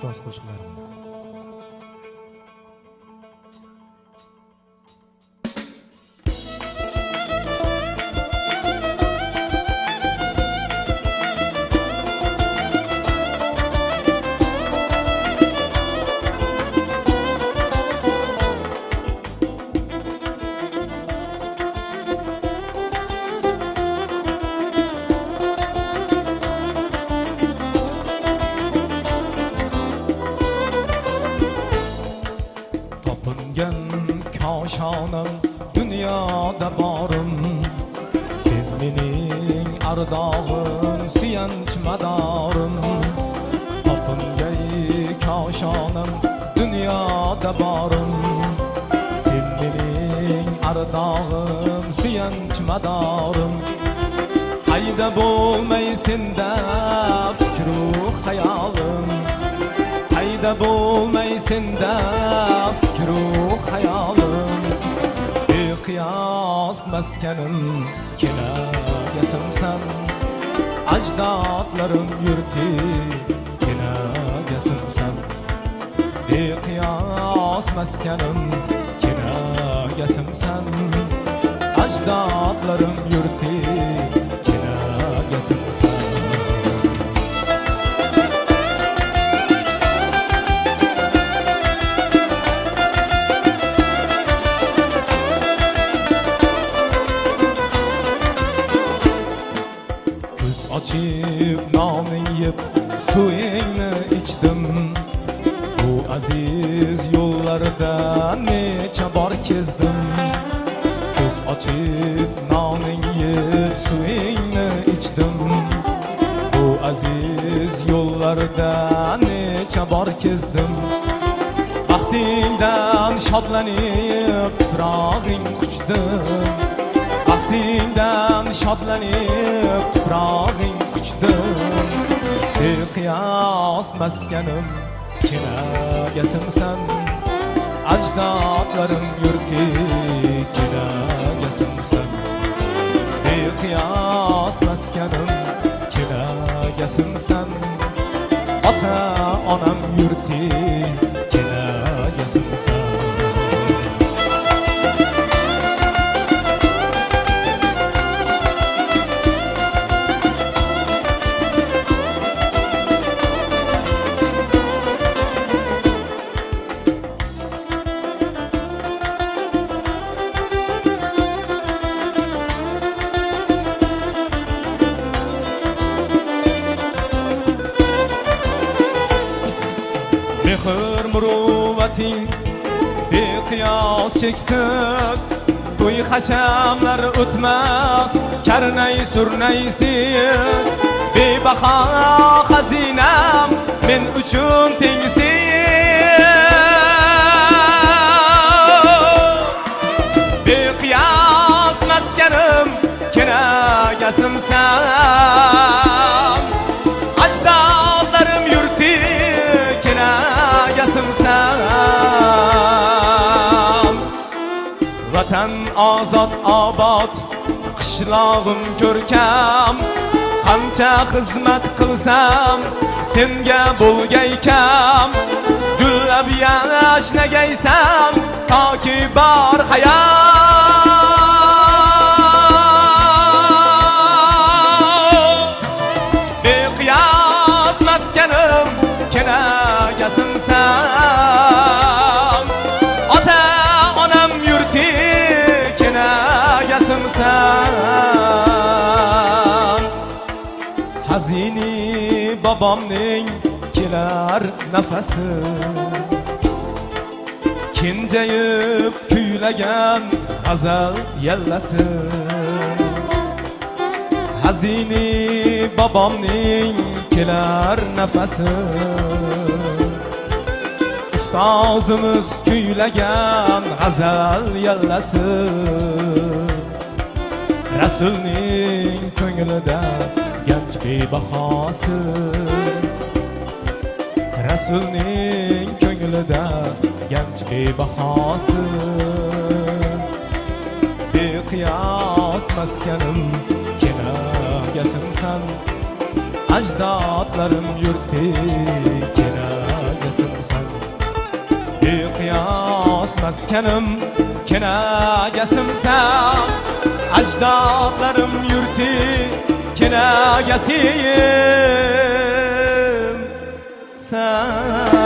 ustoz qo'shiqlarimni. Koşanım dünyada barım, sen mening ardağım, suyanch madarım. Topingay koşanım dünyada barım, sen mening ardağım, suyanch madarım. Qayda bo'lmay senda fikru hayolim, qayda bo'lmay senda fikru hayolim. Beqiyos maskanim kenagasimsan, ajdodlarim yurti kenagasimsan. Beqiyos maskanim kenagasimsan, ajdodlarim yurti kenagasimsan. Açıp noning yeb suyingni ichdim, bu aziz yo'llarda necha bor kezdim. Ko'z ochib noning yeb suyingni ichdim, bu aziz yo'llarda necha bor kezdim. Baxtingdan shodlanib tuprog'ing quchdim, baxtingdan shodlanib tuprog'ing quchdim. Beqiyos maskanim kenagasimsan, ajdodlarim yurti kenagasimsan. Beqiyos maskanim kenagasimsan, ota onam yurti kenagasimsan. Mehr muruvvating beqiyos cheksiz, to'y hashamlar o'tmas karnay surnaysiz. Bebaho xazinam men uchun tengsiz. Beqiyos maskanim kenagasimsan, ajdodlarim yurti kenagasimsan. Vatan ozod obod, qishlog'im ko'rkam, qancha xizmat qilsam senga bo'lgaykam. Gullab yashnagaysan toki bor hayot. Beqiyos maskanim kenagasimsan, ota onam yurti kenagasimsan. Hazini bobomning kelar nafasi, kenjayib kuylagan g'azal yallasi. Hazini bobomning kelar nafasi, ustozimiz kuylagan g'azal yallasi. Rasulning ko'nglida ganj bebahosi, Rasulning ko'nglida ganj bebahosi. Beqiyos maskanim kenagasimsan, ajdodlarim yurti kenagasimsan. sen. Beqiyos maskanim kenagasim sen. Ajdodlarim yurti kenagasiyim sen.